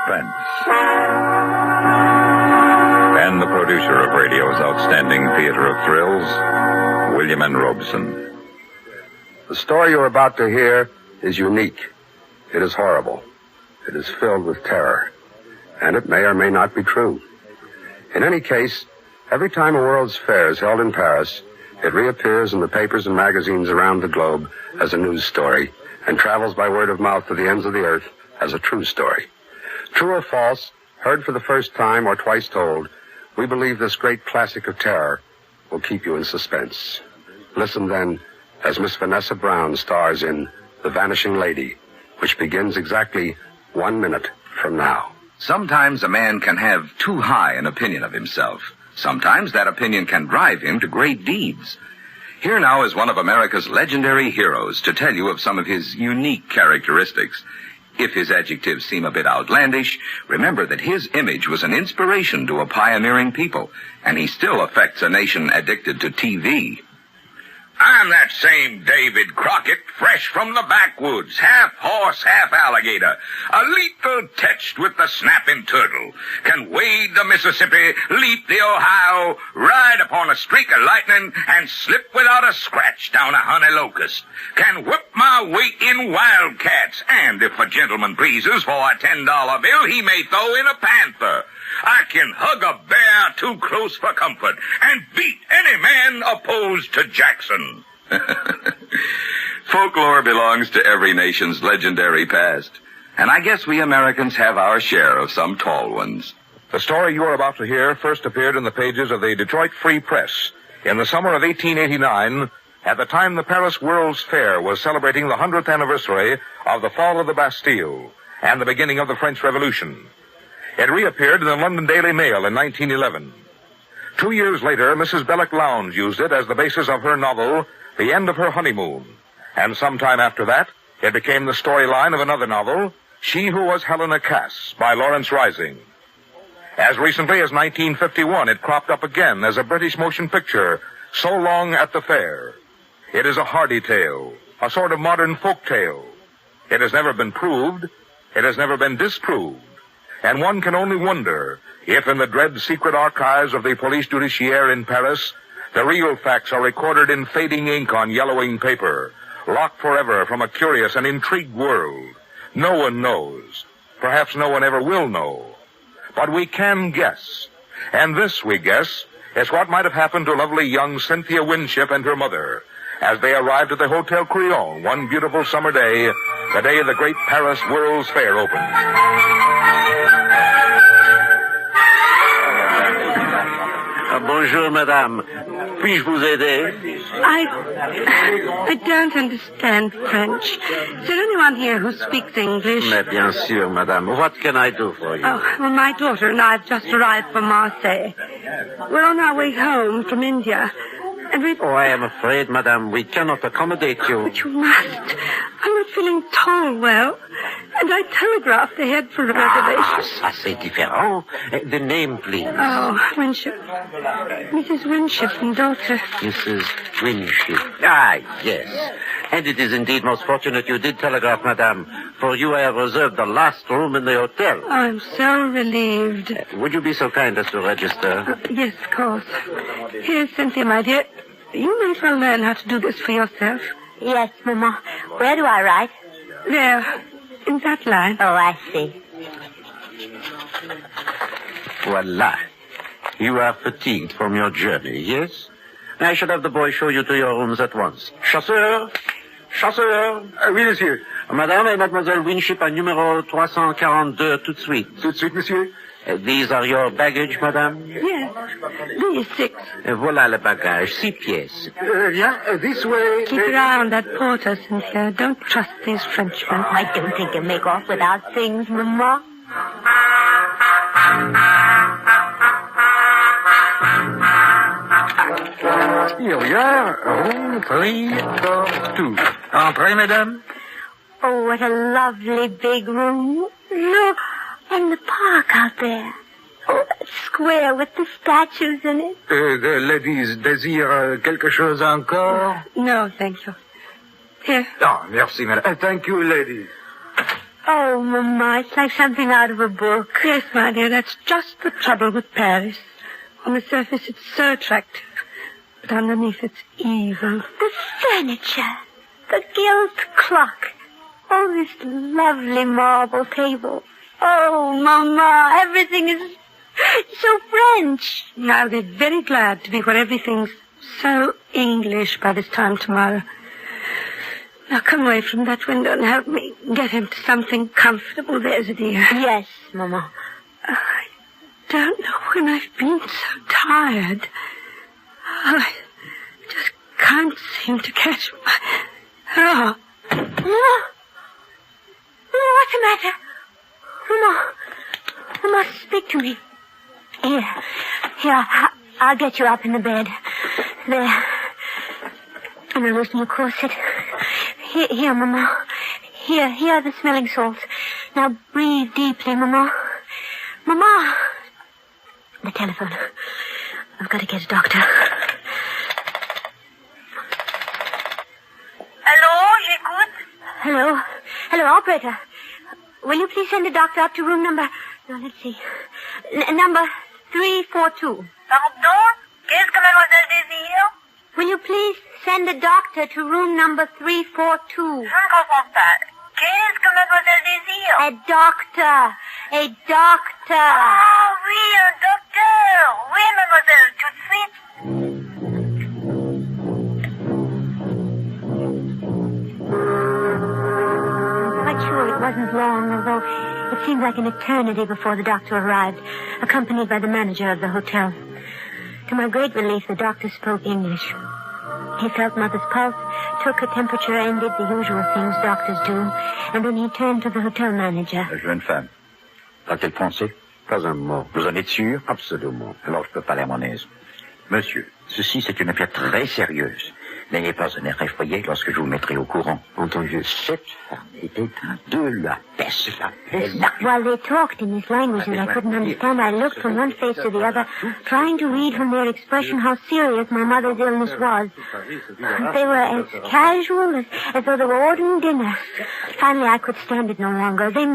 Suspense. And the producer of radio's outstanding theater of thrills, William N. Robeson. The story you're about to hear is unique. It is horrible. It is filled with terror. And it may or may not be true. In any case, every time a World's Fair is held in Paris, it reappears in the papers and magazines around the globe as a news story and travels by word of mouth to the ends of the earth as a true story. True or false, heard for the first time or twice told, we believe this great classic of terror will keep you in suspense. Listen then as Miss Vanessa Brown stars in The Vanishing Lady, which begins exactly 1 minute from now. Sometimes a man can have too high an opinion of himself. Sometimes that opinion can drive him to great deeds. Here now is one of America's legendary heroes to tell you of some of his unique characteristics. If his adjectives seem a bit outlandish, remember that his image was an inspiration to a pioneering people, and he still affects a nation addicted to TV. I'm that same David Crockett, fresh from the backwoods, half horse, half alligator, a lethal touched with the snapping turtle, can wade the Mississippi, leap the Ohio, ride upon a streak of lightning, and slip without a scratch down a honey locust, can whip my weight in wildcats, and if a gentleman pleases for a $10 bill, he may throw in a panther. I can hug a bear too close for comfort and beat any man opposed to Jackson. Folklore belongs to every nation's legendary past, and I guess we Americans have our share of some tall ones. The story you are about to hear first appeared in the pages of the Detroit Free Press in the summer of 1889, at the time the Paris World's Fair was celebrating the 100th anniversary of the fall of the Bastille and the beginning of the French Revolution. It reappeared in the London Daily Mail in 1911. 2 years later, Mrs. Belloc Lowndes used it as the basis of her novel, The End of Her Honeymoon. And sometime after that, it became the storyline of another novel, She Who Was Helena Cass, by Lawrence Rising. As recently as 1951, it cropped up again as a British motion picture, So Long at the Fair. It is a hardy tale, a sort of modern folk tale. It has never been proved, it has never been disproved. And one can only wonder if in the dread secret archives of the Police Judiciaire in Paris, the real facts are recorded in fading ink on yellowing paper, locked forever from a curious and intrigued world. No one knows. Perhaps no one ever will know. But we can guess. And this, we guess, is what might have happened to lovely young Cynthia Winship and her mother as they arrived at the Hotel Crillon one beautiful summer day, the day the great Paris World's Fair opened. Bonjour, madame. Puis-je vous aider? I don't understand French. Is there anyone here who speaks English? Mais bien sûr, madame. What can I do for you? Oh, well, my daughter and I have just arrived from Marseille. We're on our way home from India. And we... Oh, I am afraid, madame, we cannot accommodate you. But you must. I'm not feeling at all well. And I telegraphed ahead for a reservation. Ça, c'est différent. The name, please. Oh, Winship. Mrs. Winship and daughter. Mrs. Winship. Ah, yes. And it is indeed most fortunate you did telegraph, madame, for you I have reserved the last room in the hotel. Oh, I'm so relieved. Would you be so kind as to register? Yes, of course. Here's Cynthia, my dear. You may as well learn how to do this for yourself. Yes, Mama. Where do I write? There. In that line. Oh, I see. Voila. You are fatigued from your journey, yes? I should have the boy show you to your rooms at once. Chasseur! Chasseur! Oui, monsieur. Madame et Mademoiselle Winship à numéro 342, tout de suite. Tout de suite, monsieur. These are your baggage, madame? Yes. These 6. Voilà le bagage, 6 pièces. This way. Keep your eye on that porter, Cynthia. Don't trust these Frenchmen. I don't think you'll make off without things, Mama. Here we are. Room 342. Entrez, madame. Oh, what a lovely big room. Look, and the park out there. Oh, that square with the statues in it. The ladies désirent quelque chose encore? No, thank you. Here. Ah, merci, madame. Thank you, ladies. Oh, Mama, it's like something out of a book. Yes, my dear, that's just the trouble with Paris. On the surface, it's so attractive. But underneath, it's evil. The furniture, the gilt clock, oh, this lovely marble table. Oh, Mama, everything is so French. Now, they're very glad to be where everything's so English by this time tomorrow. Now, come away from that window and help me get him to something comfortable. There's a dear. Yes, Mama. I don't know when I've been so tired. I just can't seem to catch my... Oh. Mama. What's the matter? Mama. Mama, speak to me. Here, I'll get you up in the bed. There. And I'll loosen your corset. Here, Mama. Here are the smelling salts. Now breathe deeply, Mama. Mama! The telephone. I've got to get a doctor. Hello, j'écoute. Hello, operator. Will you please send a doctor up to room number... No, let's see. Number 342. Pardon? Qu'est-ce que mademoiselle désire? Will you please send a doctor to room number 342? Je ne comprends pas. Qu'est-ce que mademoiselle désire? A doctor. Ah oui, un docteur. Oui, mademoiselle, tout de suite. I'm quite sure it wasn't long, although it seemed like an eternity before the doctor arrived, accompanied by the manager of the hotel. To my great relief, the doctor spoke English. He felt Mother's pulse, took her temperature, and did the usual things doctors do. And then he turned to the hotel manager. La jeune femme. A-t-elle pensé? Pas un mot. Vous en êtes sûr? Absolument. Alors je peux parler à mon aise. Monsieur, ceci c'est une affaire très sérieuse. N'ayez pas un air effrayé lorsque je vous mettrai au courant. Entendu. Cette femme était de la peste. While they talked in this language that I couldn't understand, I looked from one face to the other, trying to read from their expression how serious my mother's illness was. They were as casual as though they were ordering dinner. Finally, I could stand it no longer. You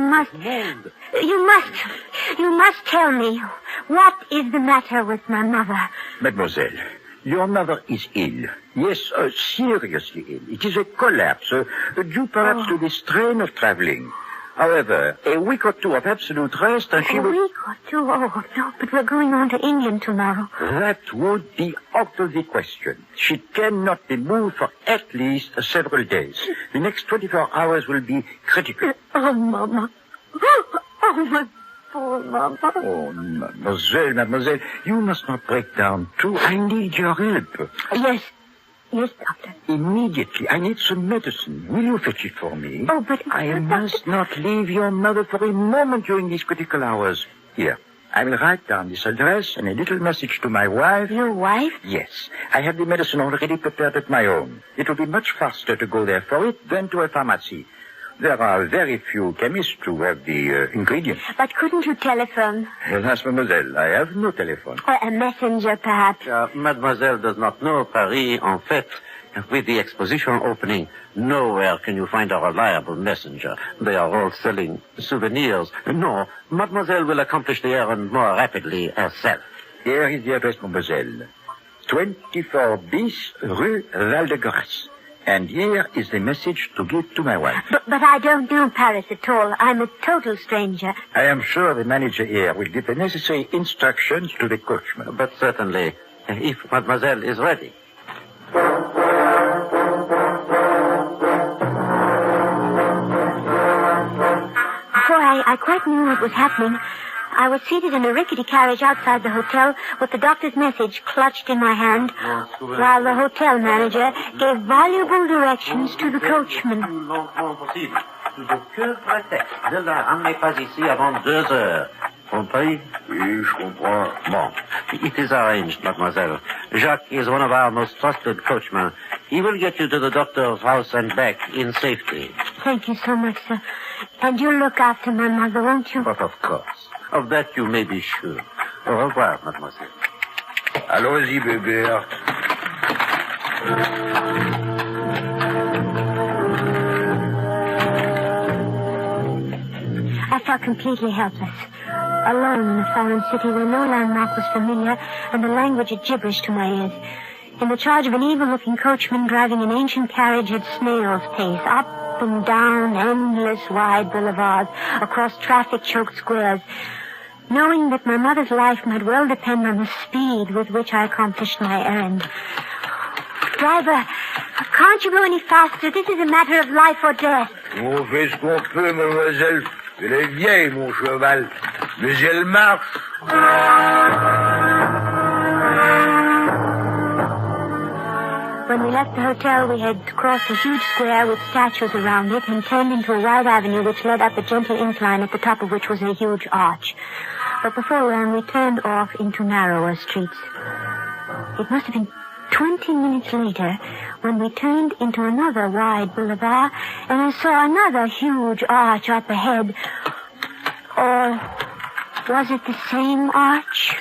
must tell me, what is the matter with my mother? Mademoiselle, your mother is ill. Yes, seriously ill. It is a collapse, due perhaps to the strain of traveling. However, a week or two of absolute rest and she will... A week or two? Oh, no, but we're going on to England tomorrow. That would be out of the question. She cannot be moved for at least several days. The next 24 hours will be critical. Oh, Mama. Oh, my poor Mama. Oh, mademoiselle, you must not break down too. I need your help. Yes, doctor. Immediately. I need some medicine. Will you fetch it for me? Oh, but... I must not leave your mother for a moment during these critical hours. Here, I will write down this address and a little message to my wife. Your wife? Yes. I have the medicine already prepared at my home. It will be much faster to go there for it than to a pharmacy. There are very few chemists who have the ingredients. But couldn't you telephone? Alas, mademoiselle, I have no telephone. Or a messenger, perhaps? Mademoiselle does not know Paris, en fait. With the exposition opening, nowhere can you find a reliable messenger. They are all selling souvenirs. No, mademoiselle will accomplish the errand more rapidly herself. Here is the address, mademoiselle. 24 bis Rue Val-de-Grâce. And here is the message to give to my wife. But I don't know Paris at all. I'm a total stranger. I am sure the manager here will give the necessary instructions to the coachman. But certainly, if mademoiselle is ready. Before I quite knew what was happening, I was seated in a rickety carriage outside the hotel with the doctor's message clutched in my hand, while the hotel manager gave valuable directions to the coachman. Compris? Oui, je comprends. Bon, it is arranged, mademoiselle. Jacques is one of our most trusted coachmen. He will get you to the doctor's house and back in safety. Thank you so much, sir. And you'll look after my mother, won't you? But of course. Of that you may be sure. Au revoir, mademoiselle. Allons-y, bébé. completely helpless. Alone in a foreign city where no landmark was familiar and the language a gibberish to my ears. In the charge of an evil-looking coachman driving an ancient carriage at snail's pace, up and down endless wide boulevards, across traffic-choked squares, knowing that my mother's life might well depend on the speed with which I accomplished my errand. Driver, can't you go any faster? This is a matter of life or death. On fait ce qu'on peut, mademoiselle. Elle est vieille, mon cheval. Mais elle marche. When we left the hotel, we had crossed a huge square with statues around it and turned into a wide avenue which led up a gentle incline at the top of which was a huge arch. But before long, we turned off into narrower streets. It must have been 20 minutes later when we turned into another wide boulevard and I saw another huge arch up ahead. Or was it the same arch?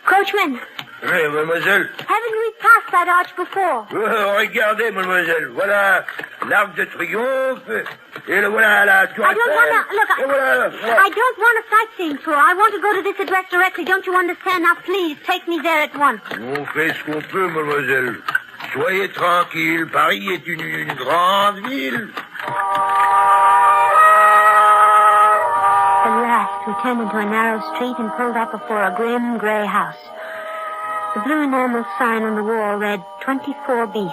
Coachman! Oui, mademoiselle. Haven't we passed that arch before? Regardez, mademoiselle. Voilà l'Arc de Triomphe. Et voilà la Tour Eiffel. I don't want a sightseeing tour. I want to go to this address directly. Don't you understand? Now, please, take me there at once. On fait ce qu'on peut, mademoiselle. Soyez tranquille. Paris est une grande ville. At last, we turned into a narrow street and pulled up before a grim gray house. The blue enamel sign on the wall read 24 bis.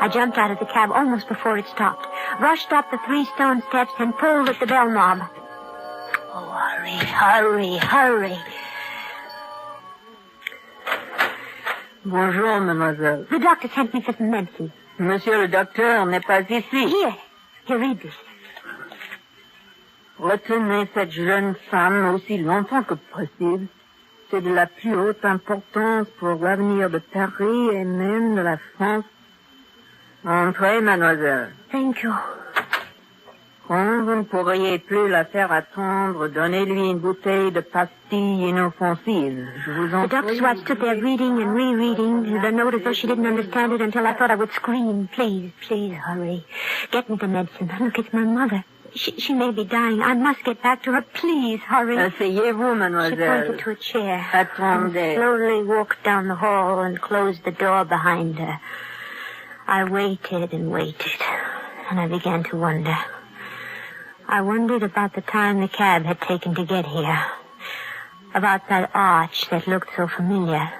I jumped out of the cab almost before it stopped, rushed up the 3 stone steps, and pulled at the bell knob. Oh, hurry. Bonjour, mademoiselle. The doctor sent me for some medicine. Monsieur le docteur n'est pas ici. Here, read this. Retenez cette jeune femme aussi longtemps que possible. C'est de la plus haute importance pour l'avenir de Paris et même de la France. Entrez, mademoiselle. Thank you. Quand vous ne pourriez plus la faire attendre, donnez-lui une bouteille de pastilles inoffensives. Je vous en prie. The doctor's wife stood there reading and rereading the note as though she didn't understand it until I thought I would scream. Please, hurry. Get me the medicine. Look, it's my mother. She may be dying. I must get back to her. Please, hurry. Asseyez-vous, mademoiselle. She pointed to a chair. Attendez. And slowly walked down the hall and closed the door behind her. I waited and waited, and I began to wonder. I wondered about the time the cab had taken to get here, about that arch that looked so familiar.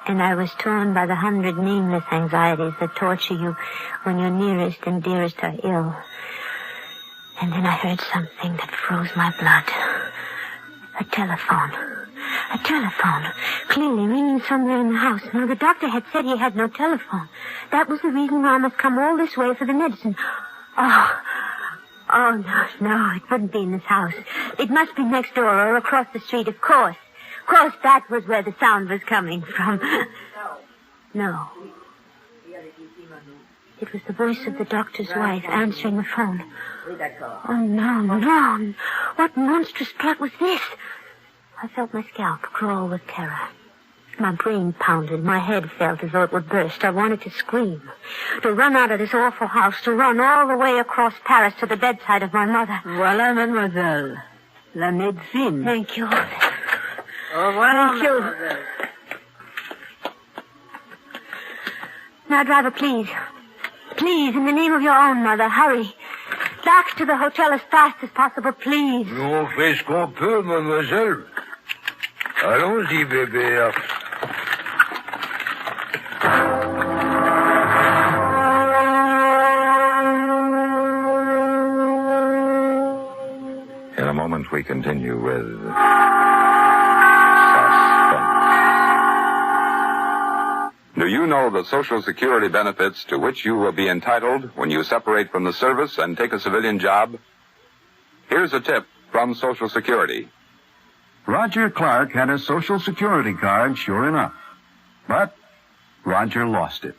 And I was torn by the 100 nameless anxieties that torture you when your nearest and dearest are ill. And then I heard something that froze my blood. A telephone. A telephone. Clearly ringing somewhere in the house. Now, the doctor had said he had no telephone. That was the reason why I must come all this way for the medicine. Oh, no, it wouldn't be in this house. It must be next door or across the street, of course. Of course, that was where the sound was coming from. No. It was the voice of the doctor's wife answering the phone. Oh, no. What monstrous plot was this? I felt my scalp crawl with terror. My brain pounded. My head felt as though it would burst. I wanted to scream. To run out of this awful house. To run all the way across Paris to the bedside of my mother. Voilà, mademoiselle. La médecine. Thank you. Au revoir, Thank you. mademoiselle. Now, driver, please. Please, in the name of your own mother, hurry. Back to the hotel as fast as possible, please. On fait ce qu'on peut, mademoiselle. Allons-y, bébé. In a moment, we continue with Suspense. Do you know the Social Security benefits to which you will be entitled when you separate from the service and take a civilian job? Here's a tip from Social Security. Roger Clark had a Social Security card, sure enough. But Roger lost it.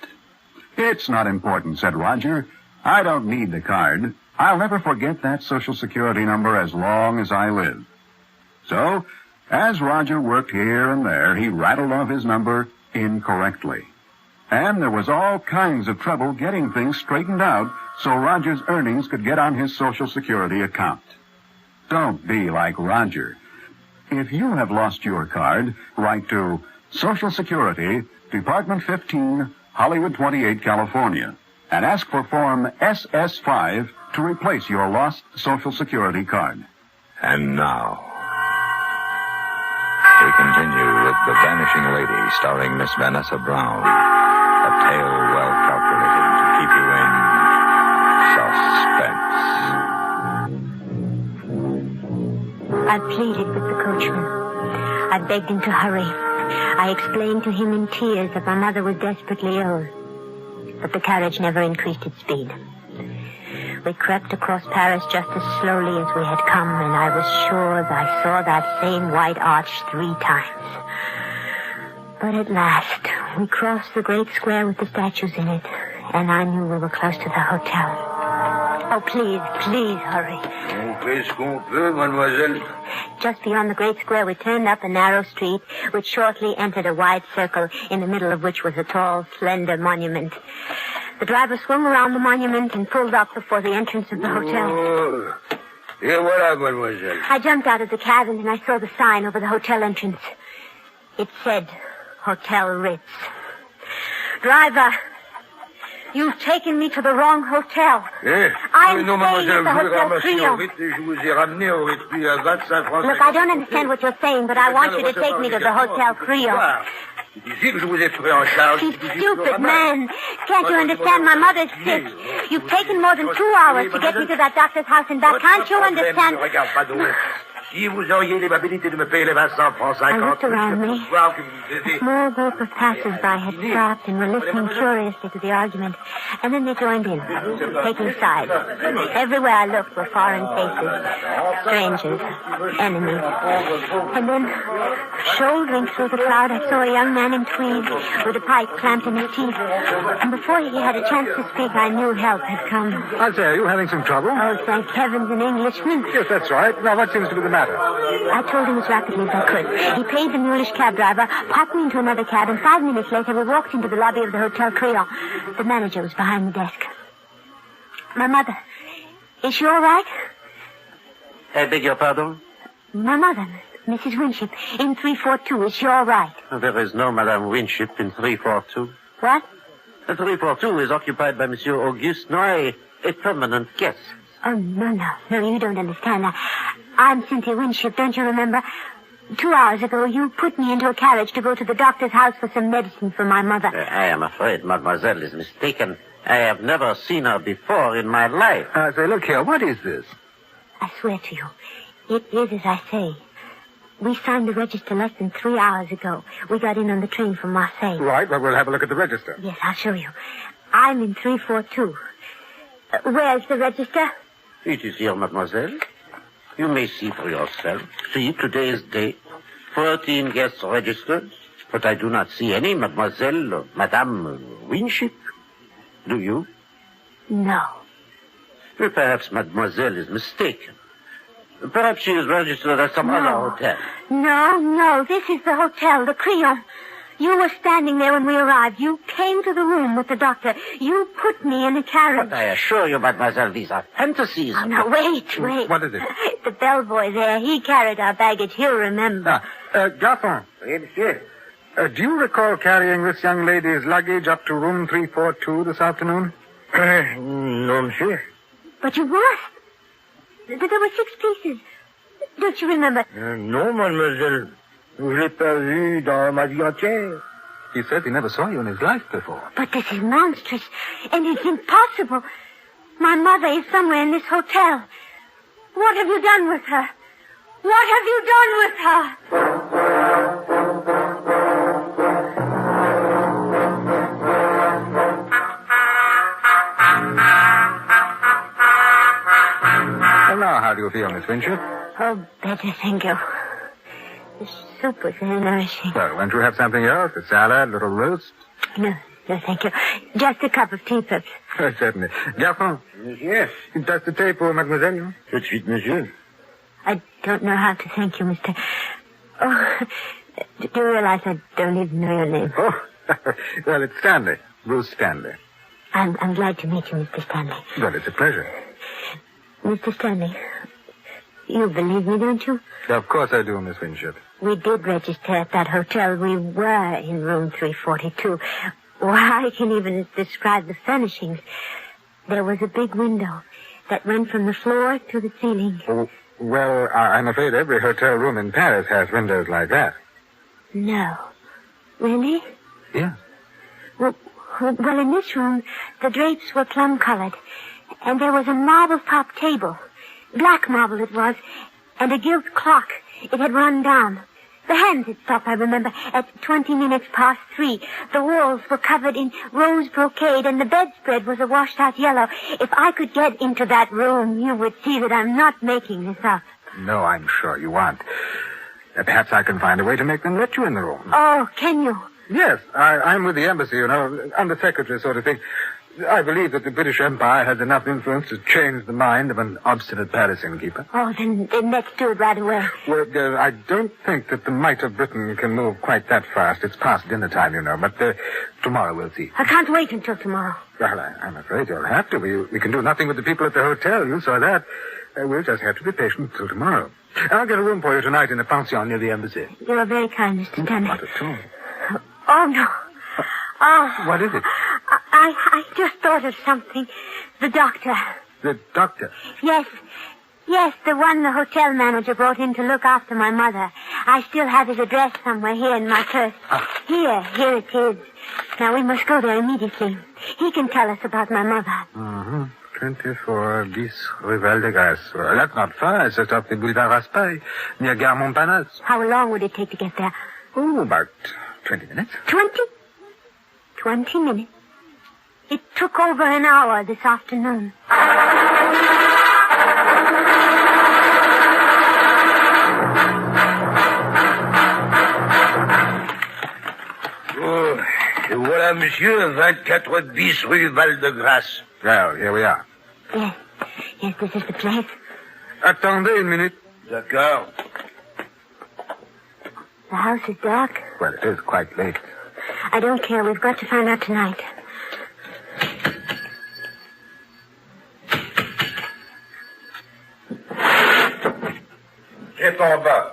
It's not important, said Roger. I don't need the card. I'll never forget that Social Security number as long as I live. So, as Roger worked here and there, he rattled off his number incorrectly. And there was all kinds of trouble getting things straightened out so Roger's earnings could get on his Social Security account. Don't be like Roger. If you have lost your card, write to Social Security, Department 15, Hollywood 28, California, and ask for Form SS5 to replace your lost Social Security card. And now, we continue with The Vanishing Lady, starring Miss Vanessa Brown. A tale well calculated to keep you in suspense. I pleaded with the coachman. I begged him to hurry. I explained to him in tears that my mother was desperately ill. But the carriage never increased its speed. We crept across Paris just as slowly as we had come, and I was sure that I saw that same white arch 3 times. But at last, we crossed the great square with the statues in it, and I knew we were close to the hotel. Oh, please, please hurry. On fait ce qu'on peut, mademoiselle. Just beyond the great square, we turned up a narrow street, which shortly entered a wide circle, in the middle of which was a tall, slender monument. The driver swung around the monument and pulled up before the entrance of the hotel. Oh, et voilà, mademoiselle. I jumped out of the cab and I saw the sign over the hotel entrance. It said, Hotel Ritz. Driver, you've taken me to the wrong hotel. Eh? I'm non, staying at mademoiselle, the je vous ai Hotel ramassé Trio. au Ritz et je vous ai ramené au Ritz, puis à 25 francs. Look, I don't understand what you're saying, but I want you to take me to the Hotel Trio. Ici que je vous ai pris en charge. You stupid man. Can't you understand? My mother's sick. You've taken more than 2 hours to get me to that doctor's house and back. Can't you understand? Regarde pas d'où. Si vous auriez l'amabilité de me payer les 25 francs 50, I looked around me. voir que vous A small group of passers-by had stopped and were listening curiously to the argument, and then they joined in, taking sides. Everywhere I looked were foreign faces, strangers, enemies. And then, shouldering through the crowd, I saw a young man in tweed with a pipe clamped in his teeth. And before he had a chance to speak, I knew help had come. I say, are you having some trouble? Oh, thank heavens, an Englishman. Yes, that's right. Now, what seems to be the matter? I told him as rapidly as I could. He paid the mulish cab driver, popped me into another cab, and 5 minutes later we walked into the lobby of the Hotel Creole. The manager was behind the desk. My mother, is she all right? I beg your pardon? My mother, Mrs. Winship, in 342. Is she all right? There is no Madame Winship in 342. What? 342 is occupied by Monsieur Auguste Noy, a permanent guest. Oh, no, you don't understand. I'm Cynthia Winship, don't you remember? 2 hours ago, you put me into a carriage to go to the doctor's house for some medicine for my mother. I am afraid mademoiselle is mistaken. I have never seen her before in my life. Say, look here, what is this? I swear to you, it is as I say. We signed the register less than 3 hours ago. We got in on the train from Marseille. Right, well, we'll have a look at the register. Yes, I'll show you. I'm in 342. Where's the register? It is here, mademoiselle. You may see for yourself. See today's date. 14 guests registered. But I do not see any mademoiselle or Madame Winship. Do you? No. Well, perhaps mademoiselle is mistaken. Perhaps she is registered at some other hotel. No, this is the hotel, the Creole. You were standing there when we arrived. You came to the room with the doctor. You put me in a carriage. But I assure you, mademoiselle, these are fantasies. Oh, now, wait. What is it? The bellboy there, he carried our baggage. He'll remember. Garçon. Oui, monsieur. Do you recall carrying this young lady's luggage up to room 342 this afternoon? Non, monsieur. But you must. There were 6 pieces. Don't you remember? Non, mademoiselle. Je l'ai pas vu dans ma vie entière. He says he never saw you in his life before. But this is monstrous, and it's impossible. My mother is somewhere in this hotel. What have you done with her? What have you done with her? Well, now, how do you feel, Miss Winship? Oh, better, thank you. The soup was very nourishing. Well, won't you have something else? A salad, a little roast? No, thank you. Just a cup of tea, perhaps. Certainly. Garçon. Yes. Une tasse de thé pour mademoiselle? Tout de suite, monsieur. I don't know how to thank you, Mr. Oh, do you realize I don't even know your name? Oh, well, it's Stanley. Bruce Stanley. I'm glad to meet you, Mr. Stanley. Well, it's a pleasure. Mr. Stanley, you believe me, don't you? Of course I do, Miss Winship. We did register at that hotel. We were in room 342. Why, I can even describe the furnishings. There was a big window that went from the floor to the ceiling. Oh, well, I'm afraid every hotel room in Paris has windows like that. No. Really? Yeah. Well, in this room, the drapes were plum-colored, and there was a marble-top table. Black marble it was, and a gilt clock. It had run down. The hands had stopped, I remember, at 20 minutes past 3. The walls were covered in rose brocade, and the bedspread was a washed-out yellow. If I could get into that room, you would see that I'm not making this up. No, I'm sure you aren't. Perhaps I can find a way to make them let you in the room. Oh, can you? Yes, I'm with the embassy, you know, undersecretary sort of thing. I believe that the British Empire has enough influence to change the mind of an obstinate Paris innkeeper. Oh, then let's do it right away. Well, I don't think that the might of Britain can move quite that fast. It's past dinner time, you know, but tomorrow we'll see. I can't wait until tomorrow. Well, I'm afraid you'll have to. We can do nothing with the people at the hotel. You saw that. We'll just have to be patient until tomorrow. I'll get a room for you tonight in the pension near the embassy. You are very kind, Mr. Stanley. Not at all. Oh, no. Oh. What is it? I just thought of something. The doctor. The doctor? Yes, the one the hotel manager brought in to look after my mother. I still have his address somewhere here in my purse. Here it is. Now, we must go there immediately. He can tell us about my mother. 24 bis Rue Val de Grace. Well, that's not far. It's just off the Boulevard Raspail, near Gare Montparnasse. How long would it take to get there? Oh, about 20 minutes. 20? 20 minutes? It took over an hour this afternoon. Oh, et voilà, monsieur, 24 bis Rue Val de Grace. Well, here we are. Yes, this is the place. Attendez une minute. D'accord. The house is dark. Well, it is quite late. I don't care. We've got to find out tonight. C'est en bas.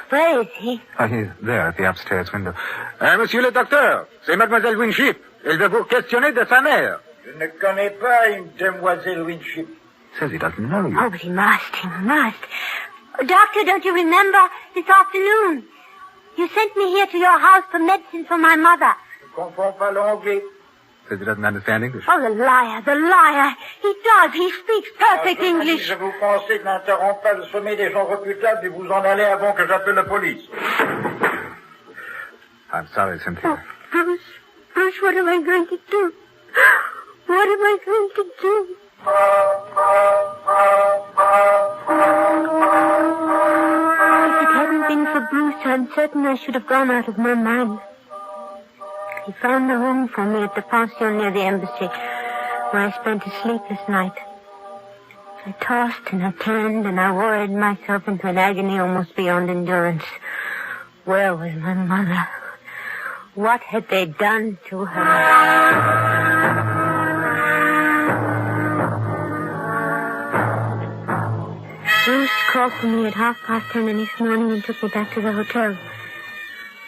Where is he? Oh, he's there at the upstairs window. Monsieur le docteur, c'est Mademoiselle Winship. Elle veut vous questionner de sa mère. Je ne connais pas une demoiselle Winship. Says he doesn't know you. Oh, but he must. Doctor, don't you remember this afternoon? You sent me here to your house for medicine for my mother. Je comprends pas l'anglais. Says he doesn't understand English. Oh, the liar. He does. He speaks perfect English. Je vous conseille d'interrompre pas le sommet des gens reputables et vous en allez avant que j'appelle la police. I'm sorry, Cynthia. Oh, Bruce, what am I going to do? What am I going to do? If it hadn't been for Bruce, I'm certain I should have gone out of my mind. He found a room for me at the pension near the embassy, where I spent a sleepless night. I tossed and I turned and I worried myself into an agony almost beyond endurance. Where was my mother? What had they done to her? Bruce called for me at 10:30 this morning and took me back to the hotel.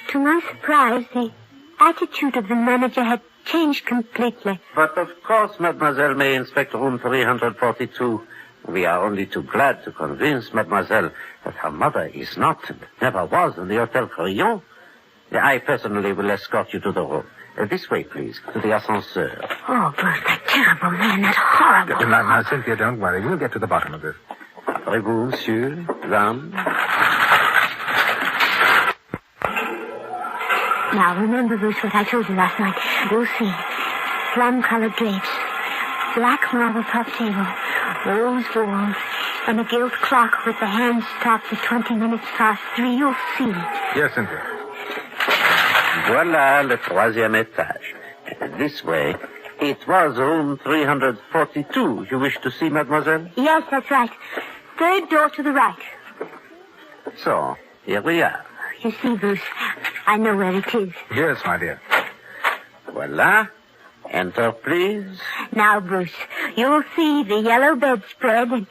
To my surprise, the attitude of the manager had changed completely. But of course, mademoiselle may inspect room 342. We are only too glad to convince mademoiselle that her mother is not and never was in the Hotel Crillon. I personally will escort you to the room. This way, please, to the ascenseur. Oh, Bruce, that terrible man, that horrible... Now, Cynthia, don't worry. We'll get to the bottom of this. Après vous, monsieur, dame. Now, remember, Bruce, what I told you last night. You'll see. Plum-colored drapes, black marble top table, rose walls, and a gilt clock with the hands stopped at 20 minutes past 3. You'll see. Yes, Cynthia. Voilà le troisième étage. This way. It was room 342. You wish to see, mademoiselle? Yes, that's right. Third door to the right. So, here we are. You see, Bruce, I know where it is. Yes, my dear. Voilà. Enter, please. Now, Bruce, you'll see the yellow bedspread and...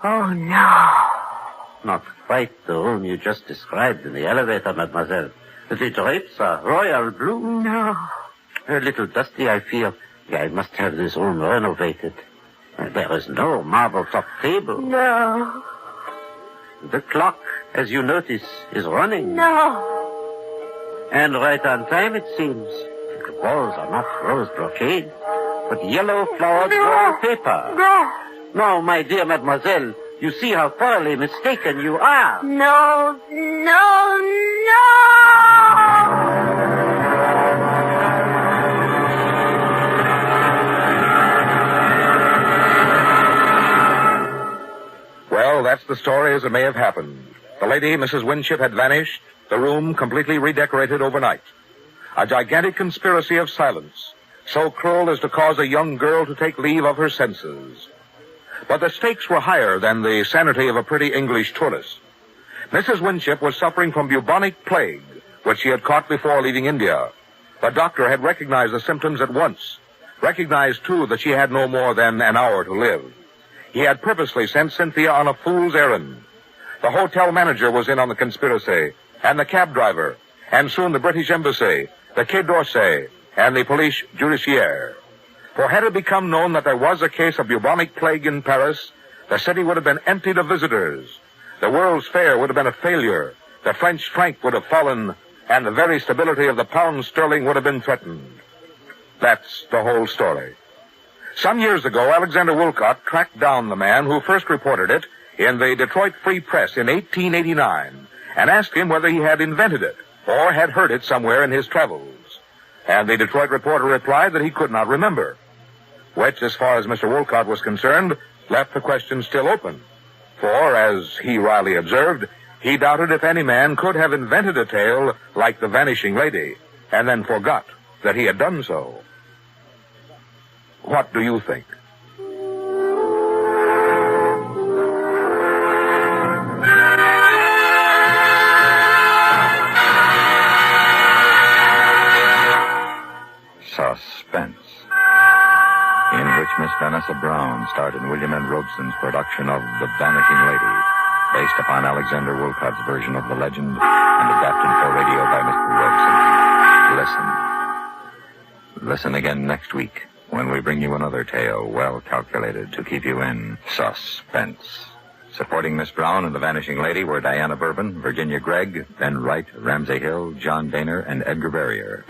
Oh, no. Not quite the room you just described in the elevator, mademoiselle. The drapes are royal blue. No. A little dusty, I feel. I must have this room renovated. There is no marble-top table. No. The clock, as you notice, is running. No. And right on time, it seems. The walls are not rose brocade, but yellow flowered wallpaper. No. No, my dear mademoiselle, you see how thoroughly mistaken you are. No. Well, that's the story as it may have happened. The lady, Mrs. Winship, had vanished, the room completely redecorated overnight. A gigantic conspiracy of silence, so cruel as to cause a young girl to take leave of her senses. But the stakes were higher than the sanity of a pretty English tourist. Mrs. Winship was suffering from bubonic plague, which she had caught before leaving India. The doctor had recognized the symptoms at once, recognized, too, that she had no more than an hour to live. He had purposely sent Cynthia on a fool's errand. The hotel manager was in on the conspiracy, and the cab driver, and soon the British Embassy, the Quai d'Orsay, and the police judiciaire. For had it become known that there was a case of bubonic plague in Paris, the city would have been emptied of visitors. The World's Fair would have been a failure. The French franc would have fallen, and the very stability of the pound sterling would have been threatened. That's the whole story. Some years ago, Alexander Woollcott tracked down the man who first reported it in the Detroit Free Press in 1889 and asked him whether he had invented it or had heard it somewhere in his travels. And the Detroit reporter replied that he could not remember, which, as far as Mr. Woollcott was concerned, left the question still open. For, as he wryly observed, he doubted if any man could have invented a tale like the Vanishing Lady and then forgot that he had done so. What do you think? Suspense, in which Miss Vanessa Brown starred in William N. Robeson's production of The Vanishing Lady, based upon Alexander Woollcott's version of the legend and adapted for radio by Mr. Wilson. Listen again next week when we bring you another tale well calculated to keep you in suspense. Supporting Miss Brown and The Vanishing Lady were Diana Bourbon, Virginia Gregg, Ben Wright, Ramsey Hill, John Daner, and Edgar Barrier.